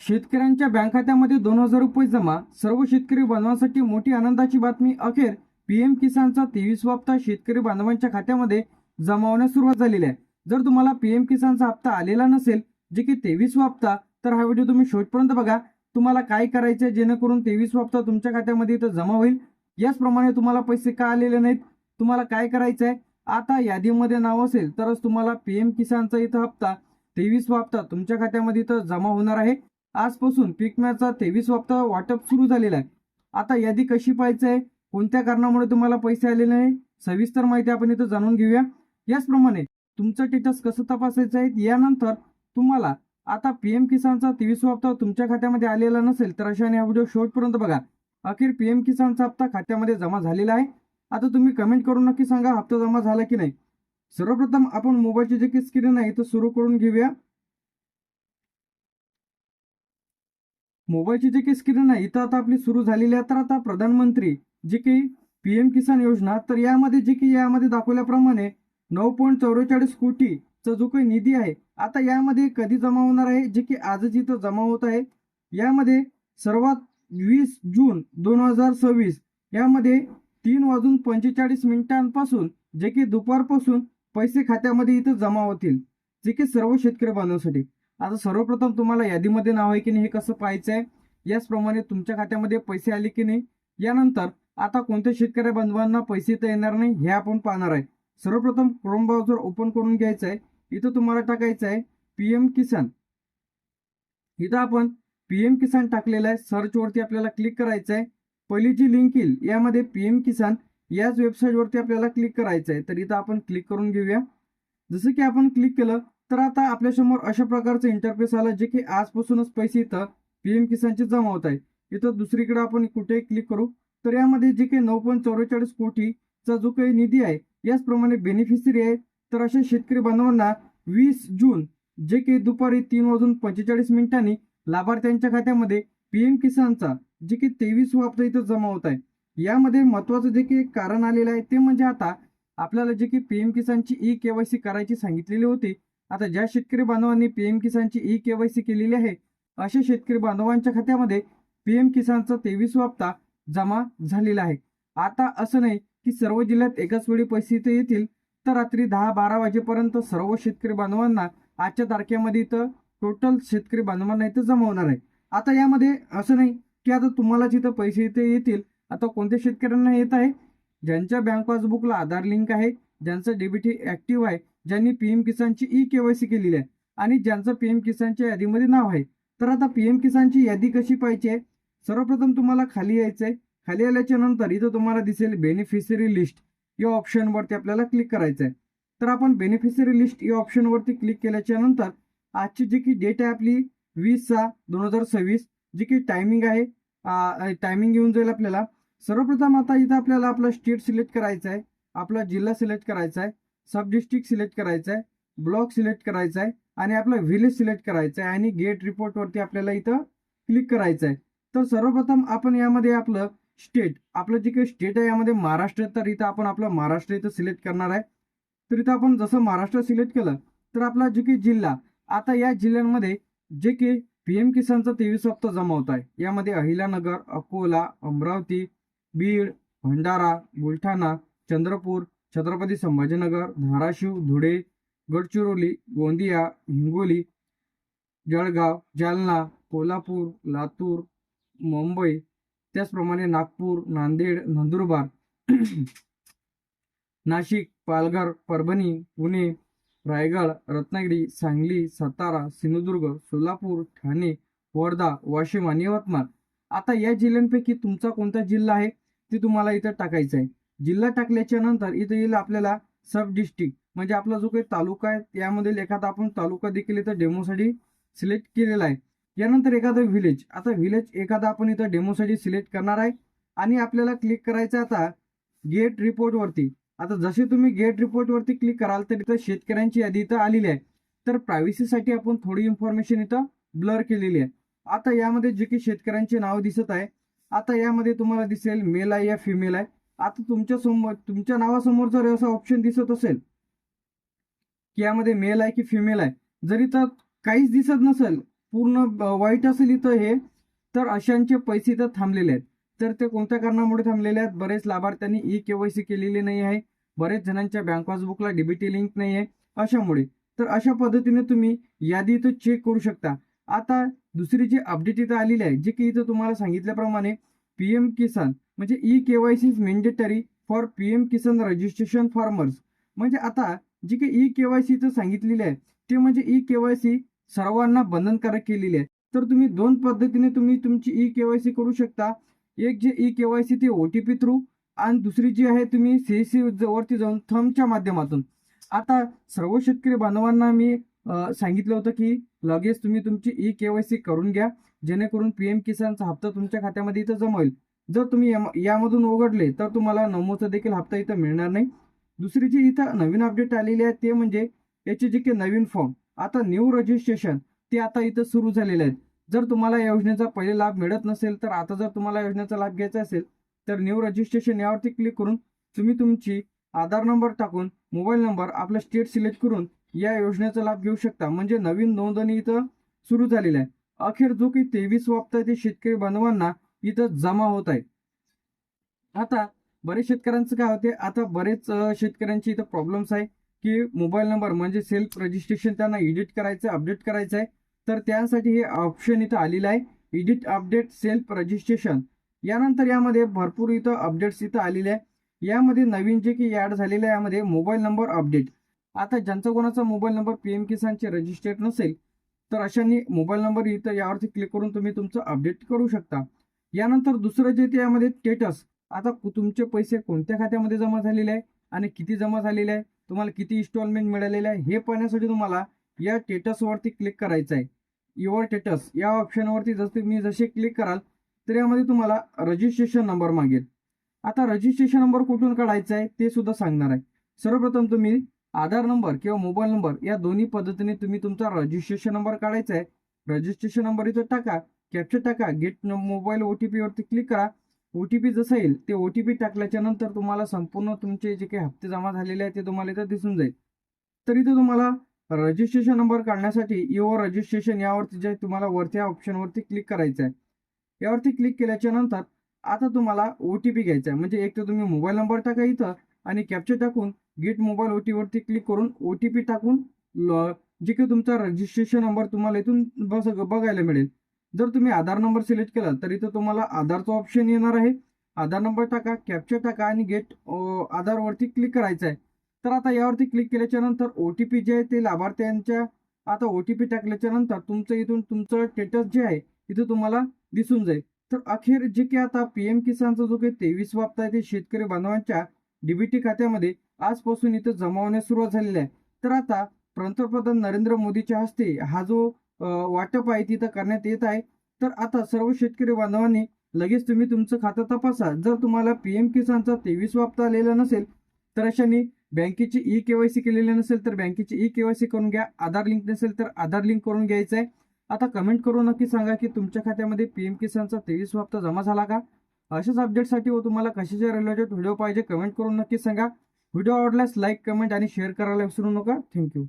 शेतकऱ्यांच्या बँक खात्यामध्ये 2,000 रुपये जमा. सर्व शेतकरी बांधवांसाठी मोठी आनंदाची बातमी. अखेर पीएम किसानचा 23वा हप्ता शेतकरी बांधवांच्या खात्यामध्ये जमा होण्यास सुरुवात झालेली आहे. जर तुम्हाला पीएम किसानचा हप्ता आलेला नसेल, जे की 23वा हप्ता, तर हा व्हिडिओ तुम्ही शेवटपर्यंत बघा. तुम्हाला काय करायचं आहे जेणेकरून 23वा हप्ता तुमच्या खात्यामध्ये इथं जमा होईल. याचप्रमाणे तुम्हाला पैसे का आलेले नाहीत, तुम्हाला काय करायचं आहे, आता यादीमध्ये नाव असेल तरच तुम्हाला पीएम किसानचा इथं हप्ता 23वा हप्ता तुमच्या खात्यामध्ये इथं जमा होणार आहे. आजपासून पीक विम्याचा 23वा हप्ता वाटप सुरू झालेला आहे. आता यादी कशी पाहायची आहे, कोणत्या कारणामुळे तुम्हाला पैसे आलेले नाही, सविस्तर माहिती आपण इथं जाणून घेऊया. याचप्रमाणे तुमचं स्टेटस कसं तपासायचं आहे, यानंतर तुम्हाला आता पीएम किसानचा 23वा हप्ता तुमच्या खात्यामध्ये आलेला नसेल तर अशाने हा व्हिडिओ शेवटपर्यंत बघा. अखेर पीएम किसानचा हप्ता खात्यामध्ये जमा झालेला आहे. आता तुम्ही कमेंट करून नक्की सांगा हप्ता जमा झाला की नाही. सर्वप्रथम आपण मोबाईलची जे की स्क्रीन आहे इथं सुरू करून घेऊया. मोबाईलची जे काही स्क्रीन आहे इथं आता आपली सुरू झालेली आहे. तर आता प्रधानमंत्री जे काही पीएम किसान योजना, तर यामध्ये जे की यामध्ये दाखवल्याप्रमाणे 9.44 कोटीचा जो काही निधी आहे, आता यामध्ये कधी जमा होणार आहे, जे की आजच इथं जमा होत आहे. यामध्ये सर्वात 20 जून 2026 यामध्ये 3:45 जे की दुपारपासून पैसे खात्यामध्ये इथं जमा होतील, जे की सर्व शेतकरी बांधवांसाठी. आता सर्वप्रथम तुम्हाला यादीमध्ये नाव आहे की नाही हे कसं पाहायचं आहे, याचप्रमाणे तुमच्या खात्यामध्ये पैसे आले की नाही, यानंतर आता कोणत्या शेतकरी बांधवांना पैसे तर येणार नाही हे आपण पाहणार आहे. सर्वप्रथम क्रोम ब्राउझर ओपन करून घ्यायचं आहे. इथं तुम्हाला टाकायचं आहे पीएम किसान. इथं आपण पीएम किसान टाकलेलं आहे. सर्च वरती आपल्याला क्लिक करायचं आहे. पहिली जी लिंक येईल यामध्ये पीएम किसान याच वेबसाईटवरती आपल्याला क्लिक करायचं आहे. तर इथं आपण क्लिक करून घेऊया. जसं की आपण क्लिक केलं तर आता आपल्यासमोर अशा प्रकारचं इंटरफेस आलं, जे की आजपासूनच पैसे इथं पीएम किसानचे जमा होत आहे. इथं दुसरीकडे आपण कुठेही क्लिक करू तर यामध्ये जे काही 9.44 कोटीचा जो काही निधी आहे, याचप्रमाणे बेनिफिशरी आहे. तर अशा शेतकरी बांधवांना 20 जून जे की दुपारी 3:45 लाभार्थ्यांच्या खात्यामध्ये पीएम किसानचा जे की 23वा हप्ता इथं जमा होत आहे. यामध्ये महत्वाचं जे की कारण आलेलं आहे ते म्हणजे आता आपल्याला जे की पीएम किसानची ई-केवायसी करायची सांगितलेली होती. आता ज्या शेतकरी बांधवांनी पीएम किसानची ई-केवायसी केलेली आहे, अशा शेतकरी बांधवांच्या खात्यामध्ये पीएम किसानचा 23वा हप्ता जमा झालेला आहे. आता असं नाही की सर्व जिल्ह्यात एकाच वेळी पैसे इथे येतील, तर रात्री 10-12 वाजेपर्यंत सर्व शेतकरी बांधवांना आजच्या तारखेमध्ये इथं टोटल शेतकरी बांधवांना इथं जमा होणार आहे. आता यामध्ये असं नाही की आता तुम्हाला जिथं पैसे इथे येतील. आता कोणत्या शेतकऱ्यांना येत आहे, ज्यांच्या बँक पासबुकला आधार लिंक आहे, ज्यांचं डीबीटी ऍक्टिव्ह आहे, ज्यांनी पीएम किसानची ई-केवायसी केलेली आहे आणि ज्यांचं पीएम किसानच्या यादीमध्ये नाव आहे. तर आता पीएम किसानची यादी कशी पाहिजे आहे, सर्वप्रथम तुम्हाला खाली यायचं आहे. खाली आल्याच्या नंतर इथं तुम्हाला दिसेल बेनिफिशरी लिस्ट, या ऑप्शनवरती आपल्याला क्लिक करायचं आहे. तर आपण बेनिफिशरी लिस्ट या ऑप्शनवरती क्लिक केल्याच्या नंतर आजची जी की डेट आहे आपली 20/6/2026, जी की टायमिंग आहे, टायमिंग येऊन जाईल आपल्याला. सर्वप्रथम आता इथं आपल्याला आपला स्टेट सिलेक्ट करायचा आहे, आपला जिल्हा सिलेक्ट करायचा आहे, सब डिस्ट्रिक्ट सिलेक्ट करायचा आहे, ब्लॉक सिलेक्ट करायचा आहे आणि आपला व्हिलेज सिलेक्ट करायचा आहे आणि गेट रिपोर्टवरती आपल्याला इथं क्लिक करायचं आहे. तर सर्वप्रथम आपण यामध्ये आपलं स्टेट, आपलं जे काही स्टेट आहे यामध्ये महाराष्ट्र, तर इथं आपण आपलं महाराष्ट्र इथं सिलेक्ट करणार आहे. तर इथं आपण जसं महाराष्ट्र सिलेक्ट केलं तर आपला जे काही जिल्हा, आता या जिल्ह्यांमध्ये जे की पीएम किसानचा 23 हप्ता जमा होत आहे, यामध्ये अहिल्यानगर, अकोला, अमरावती, बीड, भंडारा, बुलढाणा, चंद्रपूर, छत्रपती संभाजीनगर, धाराशिव, धुळे, गडचिरोली, गोंदिया, हिंगोली, जळगाव, जालना, कोल्हापूर, लातूर, मुंबई, त्याचप्रमाणे नागपूर, नांदेड, नंदुरबार, नाशिक, पालघर, परभणी, पुणे, रायगड, रत्नागिरी, सांगली, सातारा, सिंधुदुर्ग, सोलापूर, ठाणे, वर्धा, वाशिम आणि यवतमाळ. आता या जिल्ह्यांपैकी तुमचा कोणता जिल्हा आहे ते तुम्हाला इथं टाकायचं आहे. जिल्हा टाकल्याच्या नंतर इथं येईल आपल्याला सब डिस्ट्रिक्ट, म्हणजे आपला जो काही तालुका आहे यामधील एखादा आपण तालुका देखील इथं डेमोसाठी सिलेक्ट केलेला आहे. यानंतर एखादं व्हिलेज, आता व्हिलेज एखादा आपण इथं डेमोसाठी सिलेक्ट करणार आहे आणि आपल्याला क्लिक करायचं आता गेट रिपोर्ट वरती. आता जसे तुम्ही गेट रिपोर्ट वरती क्लिक कराल तर इथं शेतकऱ्यांची यादी इथं आलेली आहे. तर प्रायव्हसीसाठी आपण थोडी इन्फॉर्मेशन इथं ब्लर केलेली आहे. आता यामध्ये जे की शेतकऱ्यांचे नाव दिसत आहे, आता यामध्ये तुम्हाला दिसेल मेल आहे या फिमेल आहे. आता तुमच्या नावासमोर जर असा ऑप्शन दिसत असेल की यामध्ये मेल आहे की फिमेल आहे, जर इथं काहीच दिसत नसेल पूर्ण वाईट असेल इथं हे, तर अशांचे पैसे इथं थांबलेले आहेत. तर ते कोणत्या कारणामुळे थांबलेले आहेत? बरेच लाभार्थ्यांनी ई-केवायसी केलेली नाही आहे. बरेच जणांच्या बँक पासबुकला डीबीटी लिंक नाही आहे अशामुळे. तर अशा पद्धतीने तुम्ही यादी इथं चेक करू शकता. आता दुसरी जी अपडेट इथं आलेली आहे, जे की इथं तुम्हाला सांगितल्याप्रमाणे पीएम किसान म्हणजे e-KYC is mandatory for PM Kisan registration farmers. म्हणजे आता जी काही ई-केवायसी इथं सांगितलेली आहे, ते म्हणजे ई-केवायसी सर्वांना बंधनकारक केलेली आहे. तर तुम्ही दोन पद्धतीने तुम्ही तुमची ई-केवायसी करू शकता. एक जे ई-केवायसी ते ओ-टी-पी थ्रू आणि दुसरी जी आहे तुम्ही सी-एस-सी वरती जाऊन थंबच्या माध्यमातून. आता सर्व शेतकरी बांधवांना मी सांगितलं होतं की लगेच तुम्ही तुमची ई-केवायसी करून घ्या, जेणेकरून पीएम किसानचा हप्ता तुमच्या खात्यामध्ये इथं जमा होईल. जर तुम्ही यामधून वगळले तर तुम्हाला नमोचा देखील हप्ता इथं मिळणार नाही. दुसरी जी इथं नवीन अपडेट आलेली आहे ते म्हणजे याचे जे काही नवीन फॉर्म, आता न्यू रजिस्ट्रेशन ते आता इथं सुरू झालेले आहेत. जर तुम्हाला या योजनेचा पहिले लाभ मिळत नसेल, तर आता जर तुम्हाला योजनेचा लाभ घ्यायचा असेल तर न्यू रजिस्ट्रेशन यावरती क्लिक करून तुम्ही तुमची आधार नंबर टाकून मोबाईल नंबर आपला स्टेट सिलेक्ट करून या योजनेचा लाभ घेऊ शकता. म्हणजे नवीन नोंदणी इथं सुरू झालेली आहे. अखेर जो काही 23 हप्ता ते शेतकरी बांधवांना इथं जमा होत आहे. आता बरेच शेतकऱ्यांचं काय होते, आता बरेच शेतकऱ्यांची इथं प्रॉब्लेम्स आहे की मोबाईल नंबर म्हणजे सेल्फ रजिस्ट्रेशन त्यांना एडिट करायचं, अपडेट करायचं आहे. तर त्यासाठी हे ऑप्शन इथं आलेलं आहे, एडिट अपडेट सेल्फ रजिस्ट्रेशन. यानंतर यामध्ये भरपूर इथं अपडेट्स इथं आलेले आहे. यामध्ये नवीन जे की ऍड झालेलं आहे यामध्ये मोबाईल नंबर अपडेट. आता ज्यांचा कोणाचा मोबाईल नंबर पीएम किसानचे रजिस्टर्ड नसेल, तर अशांनी मोबाईल नंबर इथं यावरती क्लिक करून तुम्ही तुमचं अपडेट करू शकता. यानंतर दुसरं जे ते यामध्ये स्टेटस. आता तुमचे पैसे कोणत्या खात्यामध्ये जमा झालेले आहे आणि किती जमा झालेले आहे, तुम्हाला किती इन्स्टॉलमेंट मिळालेले आहे, हे पाहण्यासाठी तुम्हाला या स्टेटसवरती क्लिक करायचं आहे. युअर स्टेटस या ऑप्शनवरती तुम्ही जसे क्लिक कराल तर यामध्ये तुम्हाला रजिस्ट्रेशन नंबर मागेल. आता रजिस्ट्रेशन नंबर कुठून काढायचा आहे ते सुद्धा सांगणार आहे. सर्वप्रथम तुम्ही आधार नंबर किंवा मोबाईल नंबर या दोन्ही पद्धतीने तुम्ही तुमचा रजिस्ट्रेशन नंबर काढायचा आहे. रजिस्ट्रेशन नंबर इथं टाका, कॅप्चर टाका, गेट मोबाईल ओटीपी वरती क्लिक करा. ओटीपी जसं येईल ते ओटीपी टाकल्याच्या नंतर तुम्हाला संपूर्ण तुमचे जे काही हप्ते जमा झालेले आहेत ते तुम्हाला इथं दिसून जाईल. तर इथं तुम्हाला रजिस्ट्रेशन नंबर काढण्यासाठी युअर रजिस्ट्रेशन यावरती जे तुम्हाला वरच्या ऑप्शनवरती क्लिक करायचं आहे. यावरती क्लिक केल्याच्या नंतर आता तुम्हाला ओटीपी घ्यायचा आहे. म्हणजे एक तर तुम्ही मोबाईल नंबर टाका इथं आणि कॅप्चर टाकून गेट मोबाईल ओटीपी वरती क्लिक करून ओटीपी टाकून जे काही तुमचा रजिस्ट्रेशन नंबर तुम्हाला इथून बघायला मिळेल. जर तुम्ही आधार नंबर सिलेक्ट केला तर इथं तुम्हाला आधारचा ऑप्शन येणार आहे. आधार नंबर टाका, कॅप्चर टाका आणि गेट आधारवरती क्लिक करायचं आहे. तर आता यावरती क्लिक केल्याच्या नंतर ओटीपी जे आहे ते लाभार्थ्यांच्या आता ओटीपी टाकल्याच्या नंतर तुमचं इथून तुमचं स्टेटस जे आहे इथं तुम्हाला दिसून जाईल. तर अखेर जे की आता पीएम किसानचा जो काही 23 हप्ता आहे ते शेतकरी बांधवांच्या डीबीटी खात्यामध्ये आजपासून इथं जमा होण्यास सुरुवात झालेली आहे. तर आता पंतप्रधान नरेंद्र मोदीच्या हस्ते हा जो वाटप आहे तिथं करण्यात येत आहे. तर आता सर्व शेतकरी बांधवांनी लगेच तुम्ही तुमचं खातं तपासा. जर तुम्हाला पीएम किसानचा 23 हप्ता आलेला नसेल तर अशाने बँकेची ई-केवायसी केलेली नसेल तर बँकेची ई-केवायसी करून घ्या. आधार लिंक नसेल तर आधार लिंक करून घ्यायचं आहे. आता कमेंट करून नक्की सांगा की तुमच्या खात्यामध्ये पीएम किसानचा 23 हप्ता जमा झाला का. अशाच अपडेटसाठी व तुम्हाला कशाच्या रिलेटेड व्हिडिओ पाहिजे कमेंट करून नक्की सांगा. व्हिडिओ आवडल्यास लाईक, कमेंट आणि शेअर करायला विसरू नका. थँक्यू.